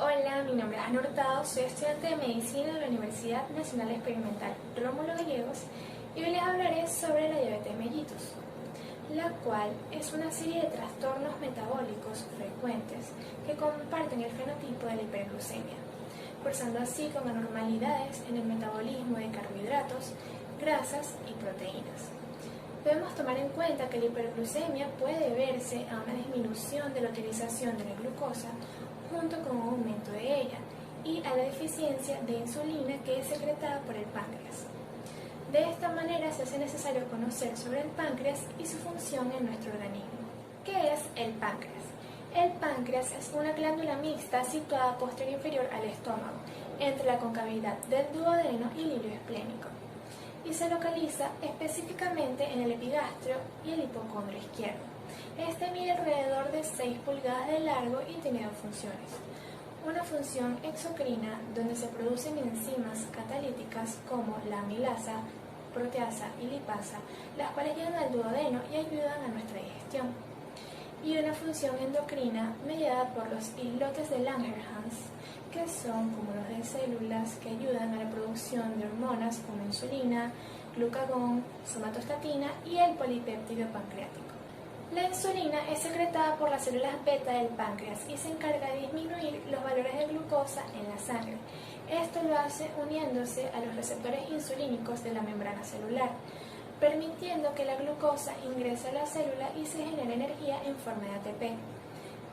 Hola, mi nombre es Ana Hurtado, soy estudiante de Medicina de la Universidad Nacional Experimental Rómulo Gallegos y hoy les hablaré sobre la diabetes mellitus, la cual es una serie de trastornos metabólicos frecuentes que comparten el fenotipo de la hiperglucemia, cursando así con anormalidades en el metabolismo de carbohidratos, grasas y proteínas. Debemos tomar en cuenta que la hiperglucemia puede deberse a una disminución de la utilización de la glucosa junto con un aumento de ella y a la deficiencia de insulina que es secretada por el páncreas. De esta manera se hace necesario conocer sobre el páncreas y su función en nuestro organismo. ¿Qué es el páncreas? El páncreas es una glándula mixta situada posterior inferior al estómago, entre la concavidad del duodeno y el hilio esplénico, y se localiza específicamente en el epigastrio y el hipocondrio izquierdo. Este mide alrededor de 6 pulgadas de largo y tiene dos funciones. Una función exocrina, donde se producen enzimas catalíticas como la amilasa, proteasa y lipasa, las cuales llegan al duodeno y ayudan a nuestra digestión. Y una función endocrina mediada por los islotes de Langerhans, que son cúmulos de células que ayudan a la producción de hormonas como insulina, glucagón, somatostatina y el polipéptido pancreático. La insulina es secretada por las células beta del páncreas y se encarga de disminuir los valores de glucosa en la sangre. Esto lo hace uniéndose a los receptores insulínicos de la membrana celular, permitiendo que la glucosa ingrese a la célula y se genere energía en forma de ATP,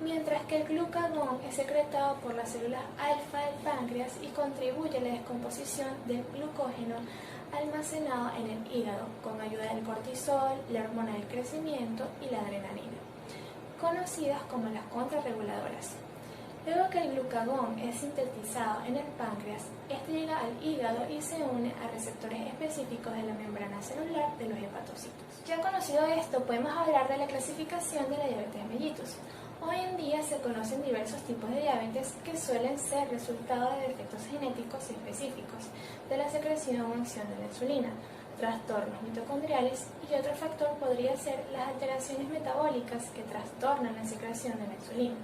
mientras que el glucagón es secretado por las células alfa del páncreas y contribuye a la descomposición del glucógeno almacenado en el hígado con ayuda del cortisol, la hormona del crecimiento y la adrenalina, conocidas como las contrarreguladoras. Luego que el glucagón es sintetizado en el páncreas, este llega al hígado y se une a receptores específicos de la membrana celular de los hepatocitos. Ya conocido esto, podemos hablar de la clasificación de la diabetes mellitus. Hoy en día se conocen diversos tipos de diabetes que suelen ser resultado de defectos genéticos específicos de la secreción o acción de la insulina, trastornos mitocondriales y otro factor podría ser las alteraciones metabólicas que trastornan la secreción de la insulina.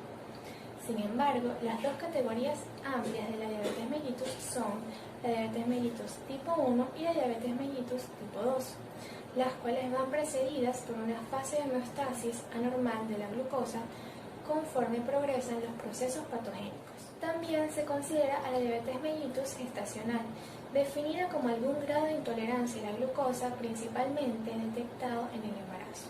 Sin embargo, las dos categorías amplias de la diabetes mellitus son la diabetes mellitus tipo 1 y la diabetes mellitus tipo 2, las cuales van precedidas por una fase de homeostasis anormal de la glucosa conforme progresan los procesos patogénicos. También se considera a la diabetes mellitus gestacional, definida como algún grado de intolerancia a la glucosa principalmente detectado en el embarazo.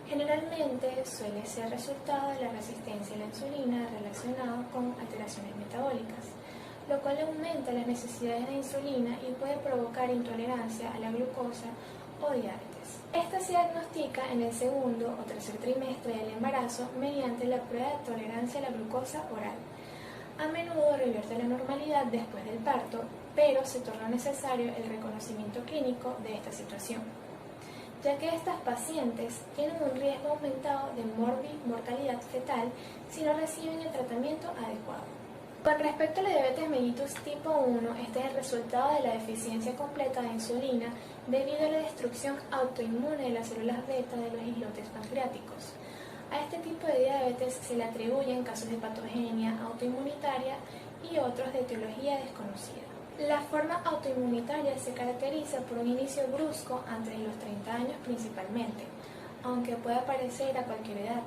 Generalmente suele ser resultado de la resistencia a la insulina relacionado con alteraciones metabólicas, lo cual aumenta las necesidades de insulina y puede provocar intolerancia a la glucosa o diabetes. Esta se diagnostica en el segundo o tercer trimestre del embarazo mediante la prueba de tolerancia a la glucosa oral. A menudo revierte la normalidad después del parto, pero se torna necesario el reconocimiento clínico de esta situación, ya que estas pacientes tienen un riesgo aumentado de mortalidad fetal si no reciben el tratamiento adecuado. Con respecto a la diabetes mellitus tipo 1, este es el resultado de la deficiencia completa de insulina debido a la destrucción autoinmune de las células beta de los islotes pancreáticos. A este tipo de diabetes se le atribuyen casos de patogenia autoinmunitaria y otros de etiología desconocida. La forma autoinmunitaria se caracteriza por un inicio brusco antes de los 30 años principalmente, aunque puede aparecer a cualquier edad,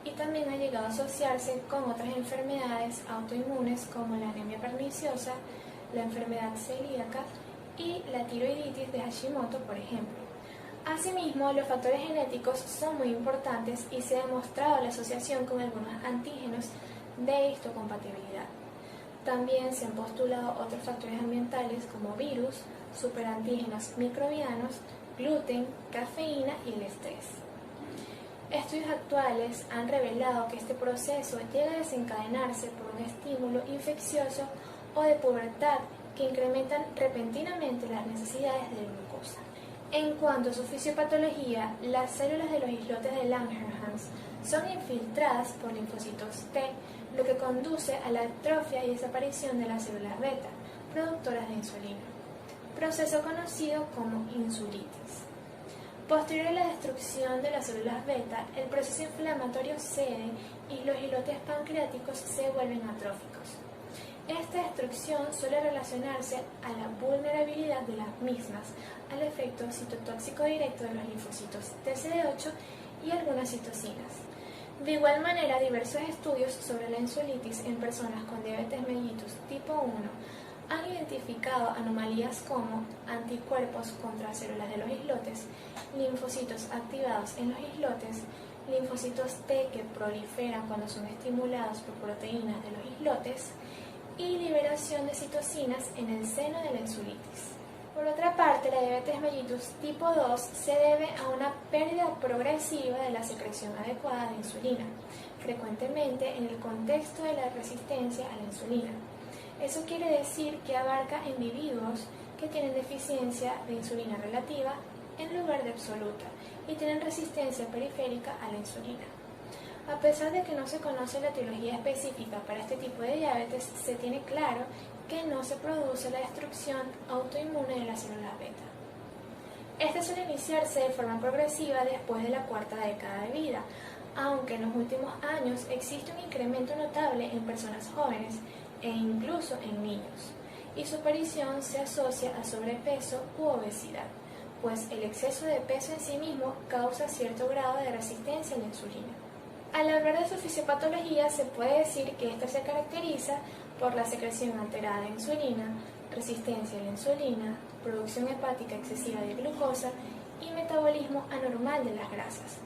y también ha llegado a asociarse con otras enfermedades autoinmunes como la anemia perniciosa, la enfermedad celíaca y la tiroiditis de Hashimoto, por ejemplo. Asimismo, los factores genéticos son muy importantes y se ha demostrado la asociación con algunos antígenos de histocompatibilidad. También se han postulado otros factores ambientales como virus, superantígenos microbianos, gluten, cafeína y el estrés. Estudios actuales han revelado que este proceso llega a desencadenarse por un estímulo infeccioso o de pubertad que incrementan repentinamente las necesidades de glucosa. En cuanto a su fisiopatología, las células de los islotes de Langerhans son infiltradas por linfocitos T, lo que conduce a la atrofia y desaparición de las células beta, productoras de insulina, proceso conocido como insulitis. Posterior a la destrucción de las células beta, el proceso inflamatorio cede y los islotes pancreáticos se vuelven atróficos. Esta destrucción suele relacionarse a la vulnerabilidad de las mismas al efecto citotóxico directo de los linfocitos TCD8 y algunas citocinas. De igual manera, diversos estudios sobre la insulitis en personas con diabetes mellitus tipo 1 han identificado anomalías como anticuerpos contra células de los islotes, linfocitos activados en los islotes, linfocitos T que proliferan cuando son estimulados por proteínas de los islotes y liberación de citocinas en el seno de la insulitis. Por otra parte, la diabetes mellitus tipo 2 se debe a una pérdida progresiva de la secreción adecuada de insulina, frecuentemente en el contexto de la resistencia a la insulina. Eso quiere decir que abarca individuos que tienen deficiencia de insulina relativa en lugar de absoluta y tienen resistencia periférica a la insulina. A pesar de que no se conoce la etiología específica para este tipo de diabetes, se tiene claro que no se produce la destrucción autoinmune de las células beta. Este suele iniciarse de forma progresiva después de la cuarta década de vida, aunque en los últimos años existe un incremento notable en personas jóvenes e incluso en niños, y su aparición se asocia a sobrepeso u obesidad, pues el exceso de peso en sí mismo causa cierto grado de resistencia a la insulina. Al hablar de su fisiopatología, se puede decir que esta se caracteriza por la secreción alterada de insulina, resistencia a la insulina, producción hepática excesiva de glucosa y metabolismo anormal de las grasas.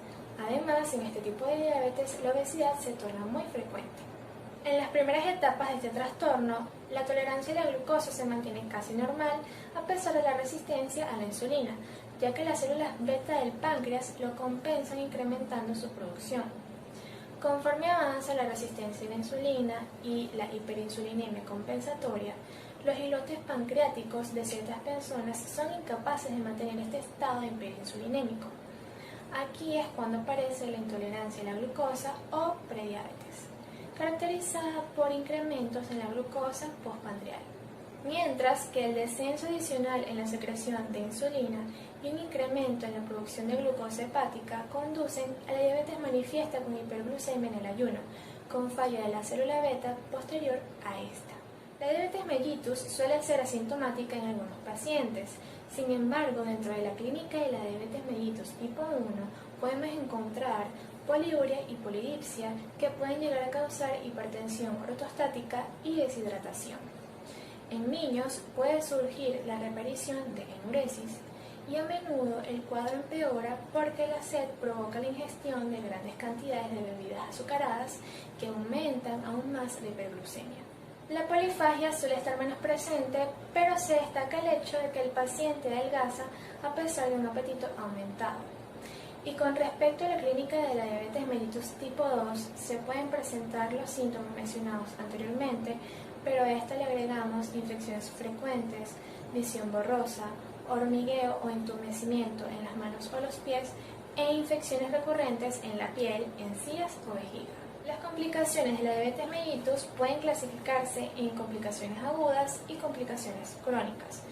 Además, en este tipo de diabetes, la obesidad se torna muy frecuente. En las primeras etapas de este trastorno, la tolerancia a la glucosa se mantiene casi normal a pesar de la resistencia a la insulina, ya que las células beta del páncreas lo compensan incrementando su producción. Conforme avanza la resistencia a la insulina y la hiperinsulinemia compensatoria, los islotes pancreáticos de ciertas personas son incapaces de mantener este estado de hiperinsulinémico. Aquí es cuando aparece la intolerancia a la glucosa o prediabetes, caracterizada por incrementos en la glucosa postprandial. Mientras que el descenso adicional en la secreción de insulina y un incremento en la producción de glucosa hepática conducen a la diabetes manifiesta con hiperglucemia en el ayuno, con falla de la célula beta posterior a esta. La diabetes mellitus suele ser asintomática en algunos pacientes. Sin embargo, dentro de la clínica de la diabetes mellitus tipo 1 podemos encontrar poliuria y polidipsia que pueden llegar a causar hipertensión ortostática y deshidratación. En niños puede surgir la reaparición de enuresis y a menudo el cuadro empeora porque la sed provoca la ingestión de grandes cantidades de bebidas azucaradas que aumentan aún más la hiperglucemia. La polifagia suele estar menos presente, pero se destaca el hecho de que el paciente adelgaza a pesar de un apetito aumentado. Y con respecto a la clínica de la diabetes mellitus tipo 2, se pueden presentar los síntomas mencionados anteriormente, pero a esta le agregamos infecciones frecuentes, visión borrosa, hormigueo o entumecimiento en las manos o los pies e infecciones recurrentes en la piel, encías o vejiga. Las complicaciones de la diabetes mellitus pueden clasificarse en complicaciones agudas y complicaciones crónicas.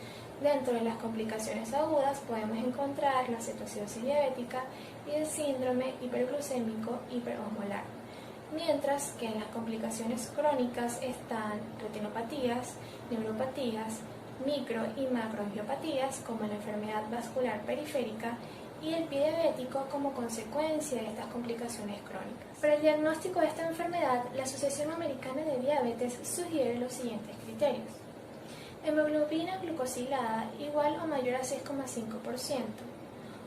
Dentro de las complicaciones agudas podemos encontrar la cetoacidosis diabética y el síndrome hiperglucémico hiperosmolar, mientras que en las complicaciones crónicas están retinopatías, neuropatías, micro y macroangiopatías como la enfermedad vascular periférica y el pie diabético como consecuencia de estas complicaciones crónicas. Para el diagnóstico de esta enfermedad, la Asociación Americana de Diabetes sugiere los siguientes criterios: hemoglobina glucosilada igual o mayor a 6,5%,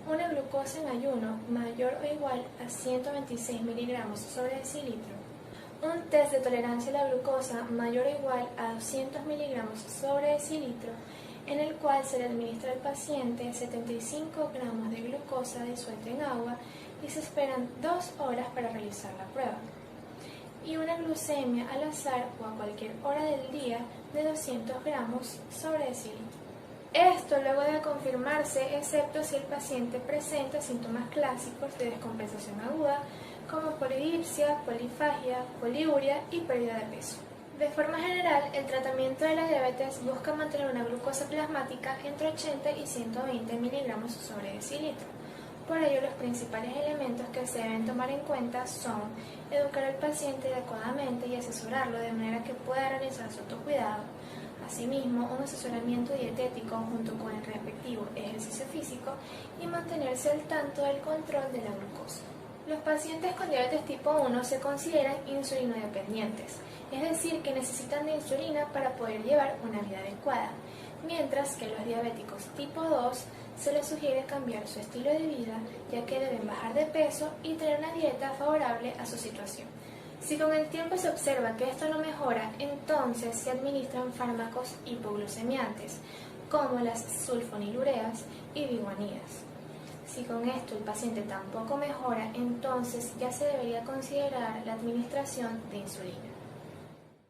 una glucosa en ayuno mayor o igual a 126 miligramos sobre decilitro, un test de tolerancia a la glucosa mayor o igual a 200 miligramos sobre decilitro, en el cual se le administra al paciente 75 gramos de glucosa disuelta en agua y se esperan 2 horas para realizar la prueba, y una glucemia al azar o a cualquier hora del día de 200 gramos sobre decilitro. Esto luego debe confirmarse excepto si el paciente presenta síntomas clásicos de descompensación aguda como polidipsia, polifagia, poliuria y pérdida de peso. De forma general, el tratamiento de la diabetes busca mantener una glucosa plasmática entre 80 y 120 miligramos sobre decilitro, Por ello, los principales elementos que se deben tomar en cuenta son educar al paciente adecuadamente y asesorarlo de manera que pueda realizar su autocuidado. Asimismo, un asesoramiento dietético junto con el respectivo ejercicio físico y mantenerse al tanto del control de la glucosa. Los pacientes con diabetes tipo 1 se consideran insulinodependientes, es decir, que necesitan de insulina para poder llevar una vida adecuada, mientras que los diabéticos tipo 2 se les sugiere cambiar su estilo de vida, ya que deben bajar de peso y tener una dieta favorable a su situación. Si con el tiempo se observa que esto no mejora, entonces se administran fármacos hipoglucemiantes, como las sulfonilureas y biguanidas. Si con esto el paciente tampoco mejora, entonces ya se debería considerar la administración de insulina.